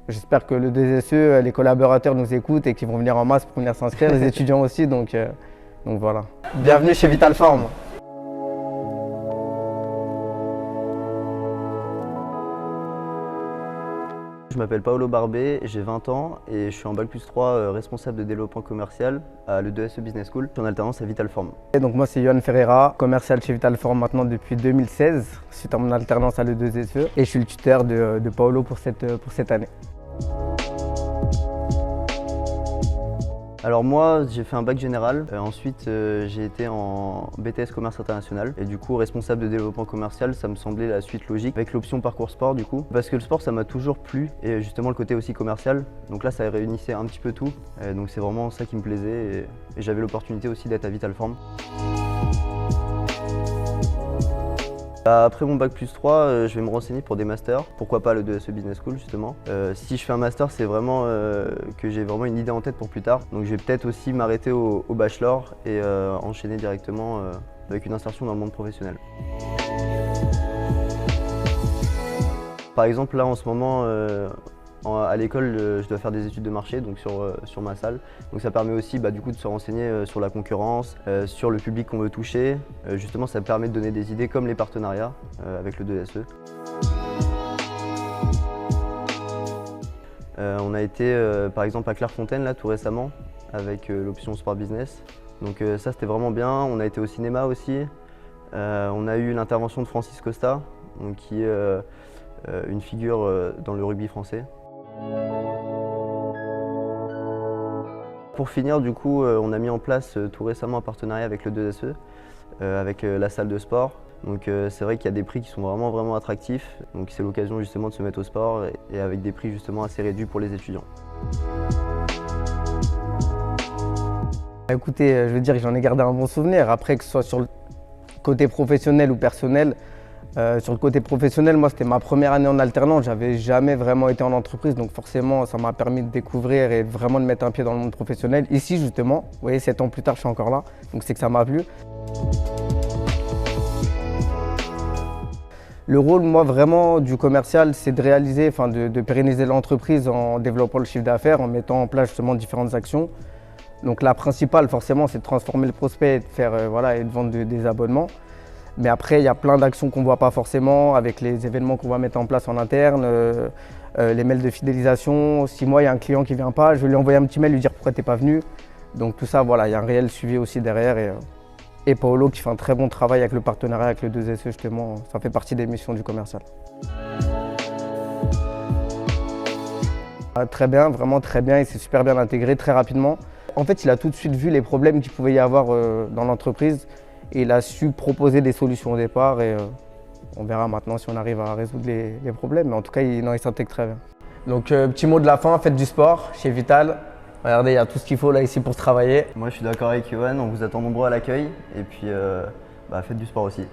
J'espère que le 2SE, les collaborateurs nous écoutent et qu'ils vont venir en masse pour venir s'inscrire, les étudiants aussi, donc voilà. Bienvenue chez Vitalform. Je m'appelle Paolo Barbé, j'ai 20 ans et je suis en Bac+3 responsable de développement commercial à l'E2SE Business School. Je suis en alternance à Vitalform. Et donc moi c'est Yohan Ferreira, commercial chez Vitalform maintenant depuis 2016, suite à mon alternance à l'E2SE. Et je suis le tuteur de Paolo pour cette année. Alors moi j'ai fait un bac général, ensuite j'ai été en BTS commerce international et du coup responsable de développement commercial ça me semblait la suite logique avec l'option parcours sport du coup parce que le sport ça m'a toujours plu et justement le côté aussi commercial donc là ça réunissait un petit peu tout donc c'est vraiment ça qui me plaisait et j'avais l'opportunité aussi d'être à Vitalform. Après mon Bac+3, je vais me renseigner pour des masters, pourquoi pas le 2SE Business School justement. Si je fais un master, c'est vraiment que j'ai vraiment une idée en tête pour plus tard. Donc je vais peut-être aussi m'arrêter au bachelor et enchaîner directement avec une insertion dans le monde professionnel. Par exemple là en ce moment, à l'école, je dois faire des études de marché donc sur ma salle. Donc ça permet aussi du coup de se renseigner sur la concurrence, sur le public qu'on veut toucher. Justement, ça permet de donner des idées comme les partenariats avec le 2SE. On a été par exemple à Clairefontaine là tout récemment avec l'option Sport Business. Donc ça c'était vraiment bien. On a été au cinéma aussi. On a eu l'intervention de Francis Costa, donc, qui est une figure dans le rugby français. Pour finir, du coup, on a mis en place tout récemment un partenariat avec le 2SE, avec la salle de sport. Donc c'est vrai qu'il y a des prix qui sont vraiment attractifs. Donc c'est l'occasion justement de se mettre au sport et avec des prix justement assez réduits pour les étudiants. Écoutez, je veux dire que j'en ai gardé un bon souvenir. Après, que ce soit sur le côté professionnel ou personnel, sur le côté professionnel, moi c'était ma première année en alternance, j'avais jamais vraiment été en entreprise, donc forcément ça m'a permis de découvrir et vraiment de mettre un pied dans le monde professionnel. Ici justement, vous voyez, 7 ans plus tard je suis encore là, donc c'est que ça m'a plu. Le rôle, moi vraiment du commercial, c'est de réaliser, de pérenniser l'entreprise en développant le chiffre d'affaires, en mettant en place justement différentes actions. Donc la principale forcément c'est de transformer le prospect et de faire et de vendre des abonnements. Mais après, il y a plein d'actions qu'on ne voit pas forcément avec les événements qu'on va mettre en place en interne, les mails de fidélisation. Si moi, il y a un client qui ne vient pas, je vais lui envoyer un petit mail, lui dire pourquoi tu n'es pas venu. Donc tout ça, voilà, il y a un réel suivi aussi derrière. Et Paolo qui fait un très bon travail avec le partenariat avec le 2SE, justement, ça fait partie des missions du commercial. Très bien, vraiment très bien, il s'est super bien intégré très rapidement. En fait, il a tout de suite vu les problèmes qu'il pouvait y avoir dans l'entreprise. Et il a su proposer des solutions au départ et on verra maintenant si on arrive à résoudre les problèmes. Mais en tout cas, il s'intègre très bien. Donc, petit mot de la fin, faites du sport chez Vital. Regardez, il y a tout ce qu'il faut là ici pour se travailler. Moi, je suis d'accord avec Yohan, on vous attend nombreux à l'accueil et puis faites du sport aussi.